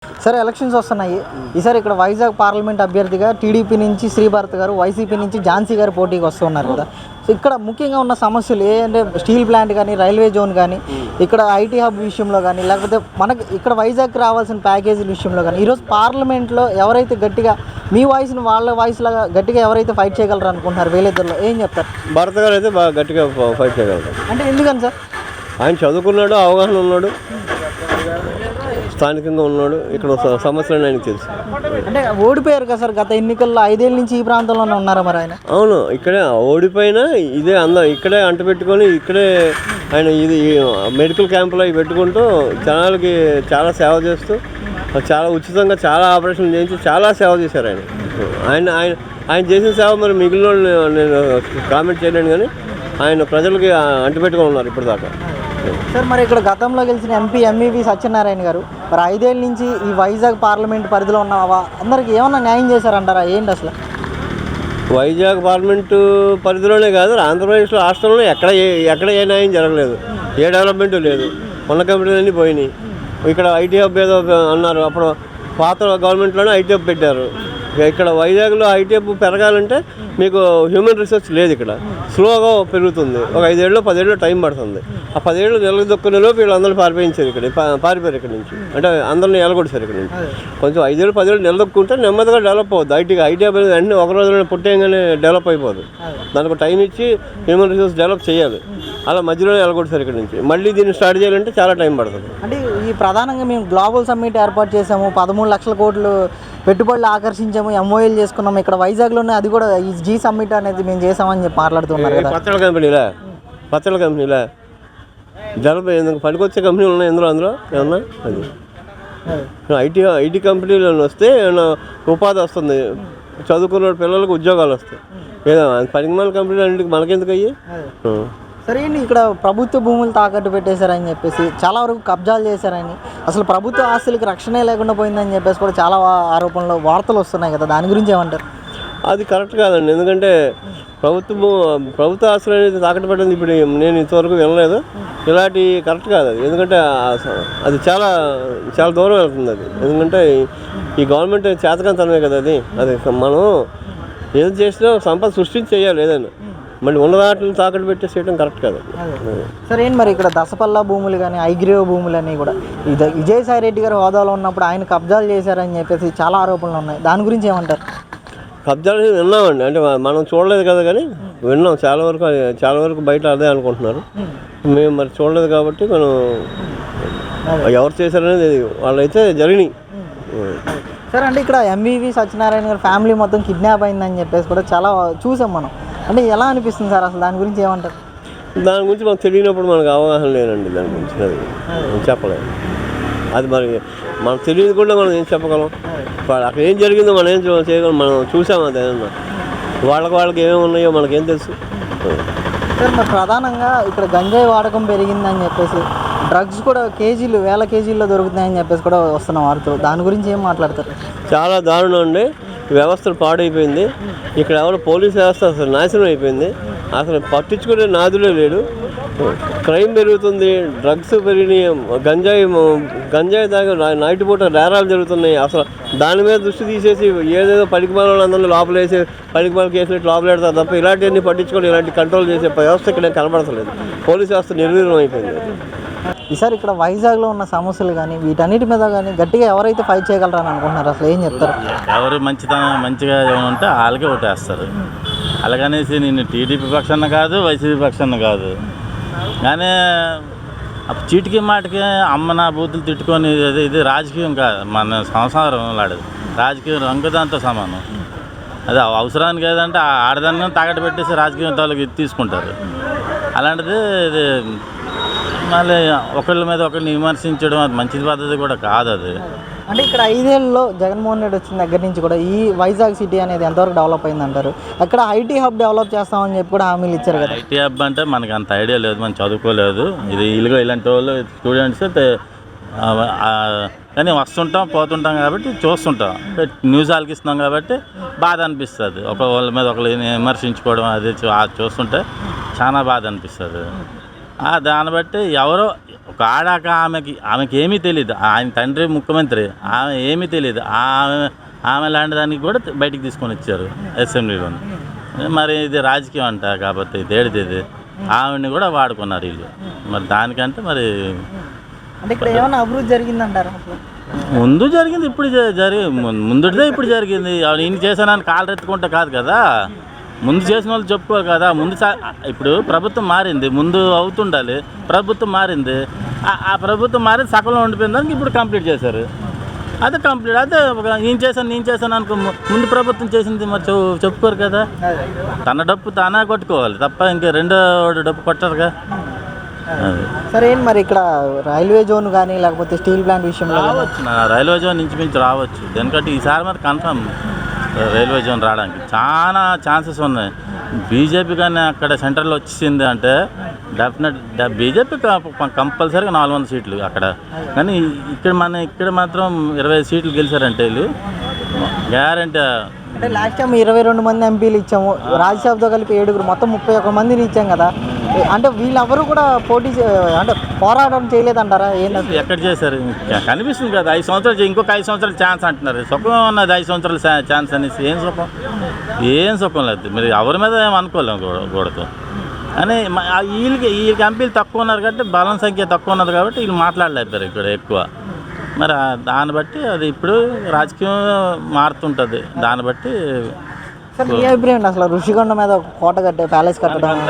సరే ఎలక్షన్స్ వస్తున్నాయి. ఈసారి ఇక్కడ వైజాగ్ పార్లమెంట్ అభ్యర్థిగా టీడీపీ నుంచి శ్రీభారత్ గారు, వైసీపీ నుంచి ఝాన్సీ గారు పోటీకి వస్తున్నారు కదా. సో ఇక్కడ ముఖ్యంగా ఉన్న సమస్యలు ఏంటంటే స్టీల్ ప్లాంట్ కానీ, రైల్వే జోన్ కానీ, ఇక్కడ ఐటీ హబ్ విషయంలో కానీ, లేకపోతే మనకి ఇక్కడ వైజాగ్కి రావాల్సిన ప్యాకేజీల విషయంలో కానీ, ఈరోజు పార్లమెంట్లో ఎవరైతే గట్టిగా మీ వాయిస్ని వాళ్ళ వాయిస్ లాగా గట్టిగా ఎవరైతే ఫైట్ చేయగలరు అనుకుంటున్నారు వీళ్ళిద్దరిలో ఏం చెప్తారు? భరత్ గారు అయితే బాగా గట్టిగా ఫైట్ చేయగలరు. అంటే ఎందుకని సార్? ఆయన చదువుకున్నాడు, అవగాహన ఉన్నాడు, స్థానికంగా ఉన్నాడు, ఇక్కడ సమస్యలు ఆయనకు తెలుసు. అంటే ఓడిపోయారు కదా సార్ గత ఎన్నికల్లో, 5 ఏళ్ళ నుంచి ఈ ప్రాంతంలోనే ఉన్నారా మరి ఆయన? అవును, ఇక్కడే ఓడిపోయినా ఇదే అందం ఇక్కడే అంట పెట్టుకొని ఇక్కడే ఆయన ఇది మెడికల్ క్యాంపులో పెట్టుకుంటూ జనాలకి చాలా సేవ చేస్తూ చాలా ఉచితంగా చాలా ఆపరేషన్లు చేయించి చాలా సేవ చేశారు ఆయన. ఆయన ఆయన ఆయన చేసిన సేవ మరి మిగిలిన నేను కామెంట్ చేయలేను, కానీ ఆయన ప్రజలకి అంటిపెట్టుకొని ఉన్నారు ఇప్పటిదాకా. సార్ మరి ఇక్కడ గతంలో గెలిచిన ఎంపీ ఎంఈవి సత్యనారాయణ గారు మరి 5 ఏళ్ళ నుంచి ఈ వైజాగ్ పార్లమెంట్ పరిధిలో ఉన్న అందరికి ఏమన్నా న్యాయం చేశారంటారా? ఏంటి అసలు? వైజాగ్ పార్లమెంటు పరిధిలోనే కాదు, ఆంధ్రప్రదేశ్లో రాష్ట్రంలో ఎక్కడ ఏ న్యాయం జరగలేదు, ఏ డెవలప్మెంటు లేదు. ఉన్న కంపెనీలన్నీ పోయినాయి. ఇక్కడ ఐటీ హబ్ ఏదో అన్నారు, అప్పుడు పాత గవర్నమెంట్లోనే ఐటీ హబ్ పెట్టారు. ఇక్కడ వైజాగ్లో ఐటీ హబ్ పెరగాలంటే మీకు హ్యూమన్ రిసోర్స్ లేదు, ఇక్కడ స్లోగా పెరుగుతుంది. ఒక 5 ఏళ్ళు 10 ఏళ్ళు టైం పడుతుంది. ఆ 10 ఏళ్ళు నిలదొక్కునేలోపు వీళ్ళందరూ పారిపోయించారు, పారిపోయారు ఇక్కడ నుంచి. అంటే అందరినీ ఎలగొట్టారు ఇక్కడ నుంచి. కొంచెం 5 ఏళ్ళు 10 ఏళ్ళు నిలదొక్కుంటే నెమ్మదిగా డెవలప్ అవుతుంది. ఐటీ హబ్ వెంటనే ఒక రోజులో పుట్టేయంగానే డెవలప్ అయిపోదు. దానికి టైం ఇచ్చి హ్యూమన్ రిసోర్స్ డెవలప్ చేయాలి. అలా మధ్యలోనే ఎలగొట్టారు ఇక్కడ నుంచి. మళ్ళీ దీన్ని స్టార్ట్ చేయాలంటే చాలా టైం పడుతుంది. అంటే ఈ ప్రధానంగా మేము గ్లోబల్ సమ్మిట్ ఏర్పాటు చేసాము, 13 లక్షల కోట్లు పెట్టుబడులు ఆకర్షించాము, ఎంఓఏలు చేసుకున్నాము ఇక్కడ వైజాగ్లోనే, అది కూడా ఈ జీ సమ్మిట్ అనేది మేము చేసామని చెప్పి మాట్లాడుతున్నారు కదా. పచ్చళ్ళ కంపెనీలా డెవలప్ ఎందుకు పనికొచ్చే కంపెనీలు ఉన్నాయి అందులో ఏమన్నా? అది ఐటీ కంపెనీలు వస్తే ఏమన్నా ఉపాధి వస్తుంది, చదువుకున్న పిల్లలకు ఉద్యోగాలు వస్తాయి. ఏదో పనికిమాల కంపెనీలు అన్నింటికి మనకెందుకు అయ్యి? సరే అండి, ఇక్కడ ప్రభుత్వ భూములు తాకట్టు పెట్టేశారని చెప్పేసి చాలా వరకు కబ్జాలు చేశారని, అసలు ప్రభుత్వ ఆస్తులకు రక్షణే లేకుండా పోయిందని చెప్పేసి కూడా చాలా ఆరోపణలు వార్తలు వస్తున్నాయి కదా, దాని గురించి ఏమంటారు? అది కరెక్ట్ కాదండి. ఎందుకంటే ప్రభుత్వ ఆస్తులు అనేది తాకట్టు పెట్టింది ఇప్పుడు నేను ఇంతవరకు వినలేదు. ఇలాంటి కరెక్ట్ కాదు అది. ఎందుకంటే అది చాలా చాలా దూరం వెళ్తుంది అది. ఎందుకంటే ఈ గవర్నమెంట్ చేతకంతనమే కదా అది. మనం ఏది చేసినా సంపద సృష్టించి చేయాలి ఏదైనా. మళ్ళీ ఉన్న వాటిని తాకట్టు పెట్టేసేయడం కరెక్ట్ కాదు. సరే ఏంటి మరి ఇక్కడ దసపల్లా భూములు కానీ, ఐగ్రీవ భూములు అన్నీ కూడా విజయసాయి రెడ్డి గారు హోదాలో ఉన్నప్పుడు ఆయన కబ్జాలు చేశారని చెప్పేసి చాలా ఆరోపణలు ఉన్నాయి, దాని గురించి ఏమంటారు? కబ్జాలు విన్నామండి, అంటే మనం చూడలేదు కదా, కానీ విన్నాం. చాలా వరకు బయట అదే అనుకుంటున్నారు. మేము మరి చూడలేదు కాబట్టి మనం ఎవరు చేశారనేది వాళ్ళైతే జరిగినాయి. సరే అంటే ఇక్కడ ఎంవివి సత్యనారాయణ గారు ఫ్యామిలీ మొత్తం కిడ్నాప్ అయిందని చెప్పేసి కూడా చాలా చూసాం మనం. అంటే ఎలా అనిపిస్తుంది సార్ అసలు, దాని గురించి ఏమంటారు? దాని గురించి మనకు తెలియనప్పుడు మనకు అవగాహన లేదండి. దాని గురించి అది చెప్పలేదు. అది మరి మనకు తెలియదు కూడా మనం ఏం చెప్పగలం? అక్కడ ఏం జరిగిందో మనం ఏం చేయగలం? మనం చూసాం అది ఏమన్నా. వాళ్ళకి ఏమేమి ఉన్నాయో మనకేం తెలుసు. సార్ మరి ప్రధానంగా ఇక్కడ గంజాయి వాడకం పెరిగిందని చెప్పేసి, డ్రగ్స్ కూడా వేల కేజీల్లో దొరుకుతున్నాయని చెప్పేసి కూడా వస్తున్న వార్తలు, దాని గురించి ఏం మాట్లాడతారు? చాలా దారుణం అండి. వ్యవస్థలు పాడైపోయింది. ఇక్కడ ఎవరు పోలీస్ వ్యవస్థ అసలు నాశనం అయిపోయింది. అసలు పట్టించుకునే నాదులే లేడు. క్రైమ్ పెరుగుతుంది, డ్రగ్స్ పెరిగినాయి, గంజాయి దాకా నైట్ పూట నేరాలు జరుగుతున్నాయి. అసలు దాని మీద దృష్టి తీసేసి ఏదేదో పనికిమాల వాళ్ళందరినీ లోపలేసి పనికిమాల కేసులు లోపల పెడతారు తప్ప ఇలాంటివన్నీ పట్టించుకొని ఇలాంటి కంట్రోల్ చేసే వ్యవస్థ ఇక్కడ కనబడతలేదు. పోలీస్ వ్యవస్థ నిర్వీర్యం అయిపోయింది. ఈసారి ఇక్కడ వైజాగ్లో ఉన్న సమస్యలు కానీ వీటన్నిటి మీద కానీ గట్టిగా ఎవరైతే ఫైట్ చేయగలరని అనుకుంటున్నారు, అసలు ఏం చెప్తారు? ఎవరు మంచిగా ఉంటే వాళ్ళకే ఓటేస్తారు. అలాగనేసి నేను టీడీపీ పక్షాన కాదు, వైసీపీ పక్షాన కాదు, కానీ చీటికి మాటికి అమ్మ నా బూతులు తిట్టుకొని ఇది రాజకీయం కాదు, మన సంసారం లాడదు. రాజకీయం రంగుదాంతో సమానం. అదే అవసరానికి ఏదంటే ఆడదాన్ని తాకట్టు పెట్టేసి రాజకీయం తాలూకు తీసుకుంటారు. అలాంటిది ఇది మళ్ళీ ఒకళ్ళ మీద ఒకరిని విమర్శించడం అది మంచి పద్ధతి కూడా కాదు. అది అంటే ఇక్కడ 5 ఏళ్ళలో జగన్మోహన్ రెడ్డి వచ్చిన దగ్గర నుంచి కూడా ఈ వైజాగ్ సిటీ అనేది ఎంతవరకు డెవలప్ అయింది అంటారు? అక్కడ ఐటీ హబ్ డెవలప్ చేస్తామని చెప్పి కూడా హామీలు ఇచ్చారు కదా. ఐటీ హబ్ అంటే మనకి అంత ఐడియా లేదు, మనం చదువుకోలేదు. ఇది ఇలాంటి వాళ్ళు స్టూడెంట్స్ కానీ వస్తుంటాం పోతుంటాం కాబట్టి చూస్తుంటాం, న్యూస్ ఆలకిస్తున్నాం కాబట్టి బాధ అనిపిస్తుంది. వాళ్ళ మీద ఒకళ్ళు విమర్శించుకోవడం అది చూస్తుంటే చాలా బాధ అనిపిస్తుంది. దాన్ని బట్టి ఎవరో ఒక ఆడాక ఆమెకి ఏమీ తెలియదు. ఆయన తండ్రి ముఖ్యమంత్రి, ఆమె ఏమీ తెలియదు. ఆమె లాంటి దానికి కూడా బయటికి తీసుకొని వచ్చారు అసెంబ్లీలో. మరి ఇది రాజకీయం అంట కాబట్టి తేడిది ఆవిడని కూడా వాడుకున్నారు వీళ్ళు. మరి దానికంటే మరి అంటే ఇక్కడ ఏమైనా అభివృద్ధి జరిగిందంటారా? ముందు జరిగింది, ఇప్పుడు ముందుటిదే ఇప్పుడు జరిగింది. ఈయన చేశానని కాళ్ళు ఎత్తుకుంటే కాదు కదా, ముందు చేసిన వాళ్ళు చెప్పుకోవాలి కదా. ఇప్పుడు ప్రభుత్వం మారింది, ముందు అవుతుండాలి. ప్రభుత్వం మారింది, ఆ ప్రభుత్వం మారి సగంలో ఉండిపోయిన దానికి ఇప్పుడు కంప్లీట్ చేశారు. అదే కంప్లీట్, అదే నేను చేశాను అనుకో. ముందు ప్రభుత్వం చేసింది మరి చెప్పుకోరు కదా. తన డప్పు తానే కొట్టుకోవాలి తప్ప ఇంకా రెండో డప్పు కొట్టరుగా. సరే, ఏంటి మరి ఇక్కడ రైల్వే జోన్ కానీ లేకపోతే స్టీల్ ప్లాంట్ విషయంలో రావచ్చు, రైల్వే జోన్ ఇంచుమించు రావచ్చు. ఎందుకంటే ఈసారి మరి కన్ఫర్మ్ రైల్వే జోన్ రావడానికి చాలా ఛాన్సెస్ ఉన్నాయి. బీజేపీ కానీ అక్కడ సెంట్రల్లో వచ్చింది అంటే డెఫినెట్ బీజేపీ కంపల్సరీగా 400 సీట్లు అక్కడ. కానీ ఇక్కడ మాత్రం 25 సీట్లు గెలిచారంటే వీళ్ళు గ్యారెంటీ. అంటే లాస్ట్ టైం 22 మంది ఎంపీలు ఇచ్చాము, రాజ్యసభతో కలిపి 7, మొత్తం 31 మందిని ఇచ్చాం కదా. అంటే వీళ్ళెవరు కూడా అంటే పోరాటం చేయలేదంటారా? ఏంటంటే ఎక్కడ చేశారు కనిపిస్తుంది కదా. 5 సంవత్సరాలు ఇంకొక 5 సంవత్సరాలు ఛాన్స్ అంటున్నారు. సుఖం ఉన్నది 5 సంవత్సరాలు ఛాన్స్ అనేసి ఏం సుఖం లేదు. మరి ఎవరి మీద ఏం అనుకోలేము కూడదు అని. వీళ్ళకి ఎంపీలు తక్కువ ఉన్నారు కాబట్టి, బలం సంఖ్య తక్కువ ఉన్నది కాబట్టి వీళ్ళు మాట్లాడలేపారు ఇక్కడ ఎక్కువ. మరి దాన్ని బట్టి అది ఇప్పుడు రాజకీయం మారుతుంటుంది. దాన్ని బట్టి మీ అభిప్రాయం అసలు ఋషికొండ మీద కోట కట్టే ప్యాలెస్ కట్టడం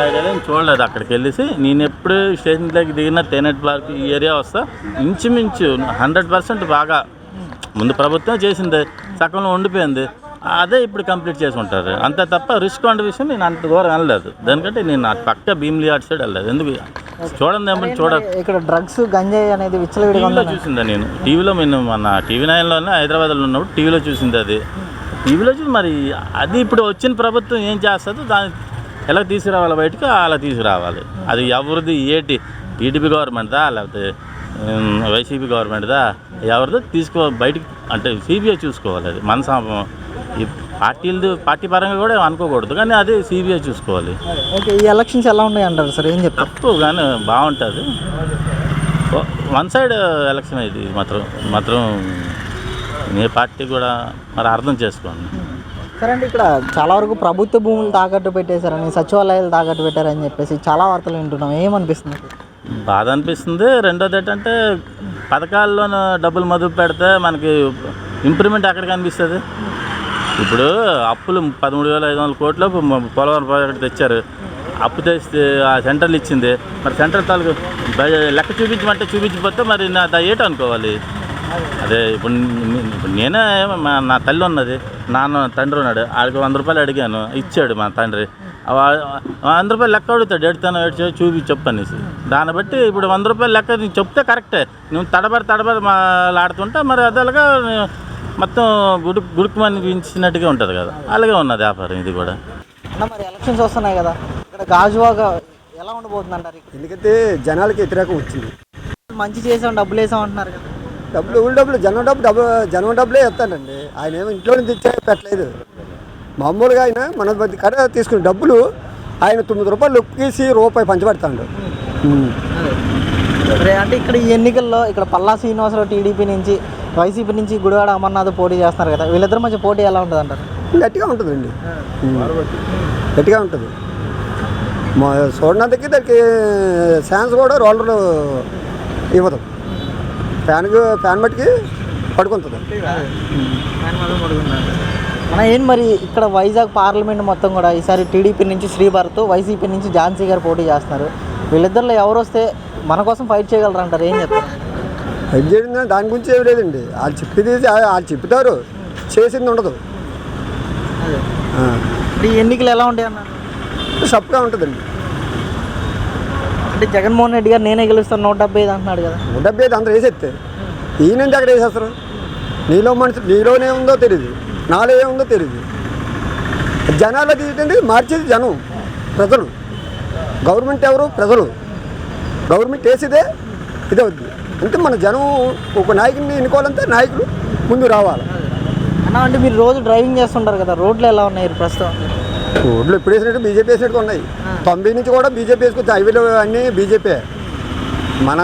చూడలేదు. అక్కడికి వెళ్ళేసి నేను ఎప్పుడు స్టేషన్ దగ్గర దిగిన తేనెట్ పార్క్ ఈ ఏరియా వస్తా, ఇంచుమించు 100% బాగా ముందు ప్రభుత్వం చేసింది, సగంలో ఉండిపోయింది. అదే ఇప్పుడు కంప్లీట్ చేసి ఉంటారు అంతే తప్ప ఋషికొండ విషయం నేను అంత దూరం వెళ్ళలేదు. దానికంటే నేను పక్క భీమిలి అటు సైడ్ వెళ్ళలేదు. ఎందుకు చూడండి ఇక్కడ డ్రగ్స్ గంజాయి అనేది విచ్చలవిడిగా చూసిందా నేను టీవీలో. మన టీవీ 9లోనే హైదరాబాద్లో ఉన్నప్పుడు టీవీలో చూసింది. అది టీవీలో చూసి మరి అది ఇప్పుడు వచ్చిన ప్రభుత్వం ఏం చేస్తుందో దాన్ని ఎలా తీసుకురావాలి బయటకు అలా తీసుకురావాలి. అది ఎవరిది టీడీపీ గవర్నమెంట్దా లేకపోతే వైసీపీ గవర్నమెంట్దా ఎవరిదో బయటికి అంటే సిబిఐ చూసుకోవాలి. అది మన ఈ పార్టీ పరంగా కూడా అనుకోకూడదు, కానీ అది సిబిఐ చూసుకోవాలి. ఓకే, ఈ ఎలక్షన్స్ ఎలా ఉన్నాయి అంటారు సార్? ఏం చెప్తారు? తప్పు కానీ బాగుంటుంది. వన్ సైడ్ ఎలక్షన్ ఇది మాత్రం ఏ పార్టీ కూడా మరి అర్థం చేసుకోండి. సరే అండి, ఇక్కడ చాలా వరకు ప్రభుత్వ భూములు తాకట్టు పెట్టేశారని, సచివాలయాలు తాకట్టు పెట్టారని చెప్పేసి చాలా వార్తలు వింటున్నాం. ఏమనిపిస్తుంది? బాధ అనిపిస్తుంది. రెండోది ఏంటంటే పథకాల్లోనూ డబ్బులు మొదలు పెడితే మనకి ఇంప్రూవ్మెంట్ ఎక్కడ కనిపిస్తుంది? ఇప్పుడు అప్పులు 13,500 కోట్లు పోలవరం ప్రాజెక్ట్ తెచ్చారు. అప్పు తెస్తే ఆ సెంట్రల్ ఇచ్చింది. మరి సెంట్రల్ తాలూకు లెక్క చూపించమంటే చూపించకపోతే మరి నా ఏటో అనుకోవాలి. అదే ఇప్పుడు నేనే నా తల్లి ఉన్నది, తండ్రి ఉన్నాడు. ఆడికి 100 రూపాయలు అడిగాను, ఇచ్చాడు మా తండ్రి. 100 రూపాయలు లెక్క అడుగుతాడు, ఎడుతాను చెప్పు అనేసి. దాన్ని బట్టి ఇప్పుడు 100 రూపాయలు లెక్క నీకు చెప్తే కరెక్టే. నువ్వు తడబడి ఆడుతుంటే మరి అదేలాగా మొత్తం గుడుకుమని పెంచినట్టుగా ఉంటుంది కదా. అలాగే ఉన్నది వ్యాపారం ఇది కూడా. మరి ఎలక్షన్స్ వస్తున్నాయి కదా, ఇక్కడ గాజువాక ఎలా ఉండబోతుంది అంటారు? ఎందుకంటే జనాలకి వ్యతిరేకం వచ్చింది. మంచి చేసాం, డబ్బులు వేసాం అంటున్నారు కదా. జనం డబ్బులే ఇస్తానండి. ఆయన ఏమో ఇంట్లో నుంచి పెట్టలేదు. మామూలుగా ఆయన మన కడ తీసుకునే డబ్బులు ఆయన 9 రూపాయలు లొక్కేసి రూపాయి పంచబెడతాడు. అంటే ఇక్కడ ఈ ఎన్నికల్లో ఇక్కడ పల్లా శ్రీనివాసరావు టీడీపీ నుంచి, వైసీపీ నుంచి గుడివాడ అమర్నాథ్ పోటీ చేస్తున్నారు కదా. వీళ్ళిద్దరి మధ్య పోటీ ఎలా ఉంటుంది అంటారు? గట్టిగా ఉంటుందండి, గట్టిగా ఉంటుంది. చూడడానికి దానికి ఛాన్స్ కూడా రోలర్ ఇవ్వదు. ఫ్యాన్ మట్టికి పడుకుంటుంది. ఏం మరి ఇక్కడ వైజాగ్ పార్లమెంట్ మొత్తం కూడా ఈసారి టీడీపీ నుంచి శ్రీభారత్, వైసీపీ నుంచి ఝాన్సీ గారు పోటీ చేస్తున్నారు. వీళ్ళిద్దరిలో ఎవరు వస్తే మన కోసం ఫైట్ చేయగలరు అంటారు? ఏం చెప్తారు? ఫైట్ చేయడం దాని గురించి ఏమి లేదండి. వాళ్ళు చెప్పేది వాళ్ళు చెప్తారు, చేసింది ఉండదు. ఈ ఎన్నికలు ఎలా ఉంటాయి అన్నారు? సప్గా ఉంటుందండి. అంటే జగన్మోహన్ రెడ్డి గారు నేనే గెలుస్తాను 175 అంటున్నాడు కదా. 175 అందరూ వేసేస్తే ఈయనంటే అక్కడ వేసేస్తారు. నీలోనే ఉందో తెలియదు, నాలో ఏముందో తెలియదు. జనాలకి ఏంటంటే మార్చేది జనం, ప్రజలు. గవర్నమెంట్ ఎవరు? ప్రజలు. గవర్నమెంట్ వేసేదే ఇదే వద్దు. అంటే మన జనం ఒక నాయకుడిని ఎన్నుకోవాలంటే నాయకులు ముందు రావాలి. అంటే మీరు రోజు డ్రైవింగ్ చేస్తుంటారు కదా, రోడ్లు ఎలా ఉన్నాయి ప్రస్తుతం? రోడ్లు ఎప్పుడు వేసినట్టు బీజేపీ వేసినట్టుగా ఉన్నాయి. 90 నుంచి కూడా బీజేపీ వేసుకొచ్చి హైవేలో అన్నీ బీజేపీ. మన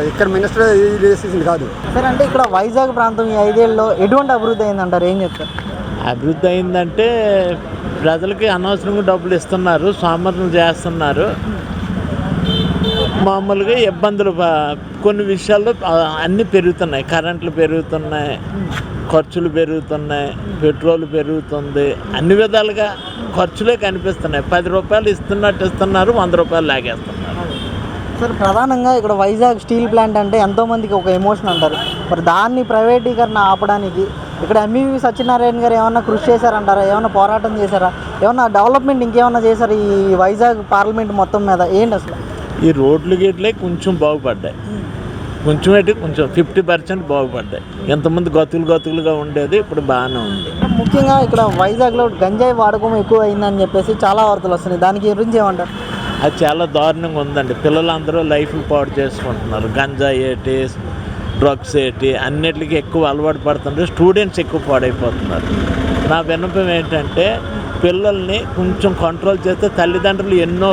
ఇక్కడ మినిస్టర్ ఇది చేసేసింది కాదు. సరే, అంటే ఇక్కడ వైజాగ్ ప్రాంతం ఈ 5 ఏళ్ళలో ఎటువంటి అభివృద్ధి అయిందంటారు, ఏం చెప్తారు? అభివృద్ధి అయిందంటే ప్రజలకి అనవసరంగా డబ్బులు ఇస్తున్నారు, సోమరులు చేస్తున్నారు. మామూలుగా ఇబ్బందులు కొన్ని విషయాల్లో అన్నీ పెరుగుతున్నాయి. కరెంట్లు పెరుగుతున్నాయి, ఖర్చులు పెరుగుతున్నాయి, పెట్రోల్ పెరుగుతుంది, అన్ని విధాలుగా ఖర్చులే కనిపిస్తున్నాయి. 10 రూపాయలు ఇస్తున్నారు, 100 రూపాయలు లాగేస్తున్నారు. సార్, ప్రధానంగా ఇక్కడ వైజాగ్ స్టీల్ ప్లాంట్ అంటే ఎంతోమందికి ఒక ఎమోషన్ అంటారు. మరి దాన్ని ప్రైవేటీకరణ ఆపడానికి ఇక్కడ ఎంఈవి సత్యనారాయణ గారు ఏమన్నా కృషి చేశారంటారా? ఏమన్నా పోరాటం చేశారా? ఏమన్నా డెవలప్మెంట్ ఇంకేమన్నా చేశారు ఈ వైజాగ్ పార్లమెంట్ మొత్తం మీద? ఏంటి అసలు ఈ రోడ్లు గేట్లే కొంచెం బాగుపడ్డాయి, కొంచెం అయితే కొంచెం 50% బాగుపడ్డాయి. ఎంతమంది గతులుగా ఉండేది ఇప్పుడు బాగానే ఉంది. ముఖ్యంగా ఇక్కడ వైజాగ్లో గంజాయి వాడకం ఎక్కువ అయిందని చెప్పేసి చాలా వార్తలు వస్తున్నాయి. దానికి గురించి ఏమంటారు? అది చాలా దారుణంగా ఉందండి. పిల్లలందరూ లైఫ్లు పాడు చేసుకుంటున్నారు. గంజాయి ఏంటి, డ్రగ్స్ ఏంటి, అన్నిటికీ ఎక్కువ అలవాటు పడుతున్నారు. స్టూడెంట్స్ ఎక్కువ పాడైపోతున్నారు. నా విన్నపం ఏంటంటే పిల్లల్ని కొంచెం కంట్రోల్ చేస్తే, తల్లిదండ్రులు ఎన్నో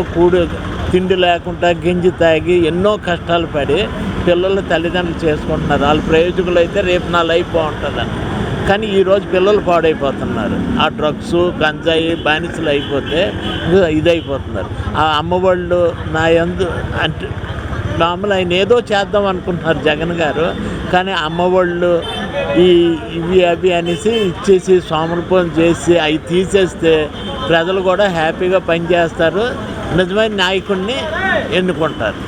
తిండి లేకుండా గింజి తాగి ఎన్నో కష్టాలు పడి పిల్లల్ని తల్లిదండ్రులు చేసుకుంటున్నారు. వాళ్ళ ప్రయోజకులు అయితే రేపు నా లైఫ్ బాగుంటుందని. కానీ ఈరోజు పిల్లలు పాడైపోతున్నారు. ఆ డ్రగ్స్ గంజాయి బానిసలు అయిపోతే ఇదైపోతున్నారు. ఆ అమ్మఒళ్ళు నా యందు అంటే మామూలు ఆయన ఏదో చేద్దాం అనుకుంటున్నారు జగన్ గారు. కానీ అమ్మఒళ్ళు ఇవి అవి అనేసి ఇచ్చేసి సోమరిపోతం చేసి అవి తీసేస్తే ప్రజలు కూడా హ్యాపీగా పనిచేస్తారు, నిజమైన నాయకుడిని ఎన్నుకుంటారు.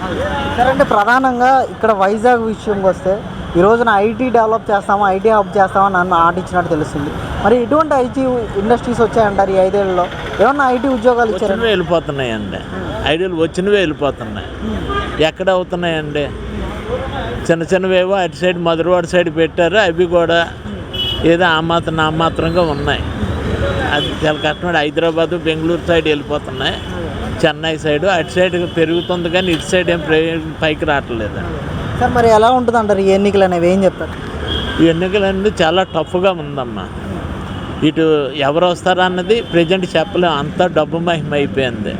సరే, అంటే ప్రధానంగా ఇక్కడ వైజాగ్ విషయంకి వస్తే ఈ రోజున ఐటీ డెవలప్ చేస్తామా, ఐటీ హబ్ చేస్తామని నన్ను ఆటిచ్చినట్టు తెలుస్తుంది. మరి ఎటువంటి ఐటీ ఇండస్ట్రీస్ వచ్చాయంటారు ఈ 5 ఏళ్ళలో? ఏమన్నా ఐటీ ఉద్యోగాలు ఇచ్చారు? వచ్చినవే వెళ్ళిపోతున్నాయండి. ఐడియాలు వచ్చినవే వెళ్ళిపోతున్నాయి. ఎక్కడ అవుతున్నాయండి? చిన్నవేవో అటు సైడ్ మధురవాడ సైడ్ పెట్టారు. అవి కూడా ఏదో నామాత్రంగా ఉన్నాయి. అది చాలా కష్టపడి హైదరాబాదు బెంగళూరు సైడ్ వెళ్ళిపోతున్నాయి. చెన్నై సైడు అటు సైడ్ పెరుగుతుంది, కానీ ఇటు సైడ్ ఏం పైకి రావట్లేదు. సార్, మరి ఎలా ఉంటుంది అంటారు ఈ ఎన్నికలు అనేవి, ఏం చెప్తారు? ఈ ఎన్నికలు అనేది చాలా టఫ్గా ఉందమ్మా. ఇటు ఎవరు వస్తారన్నది ప్రజెంట్ చెప్పలేము, అంతా డబ్బు మహిమ అయిపోయింది.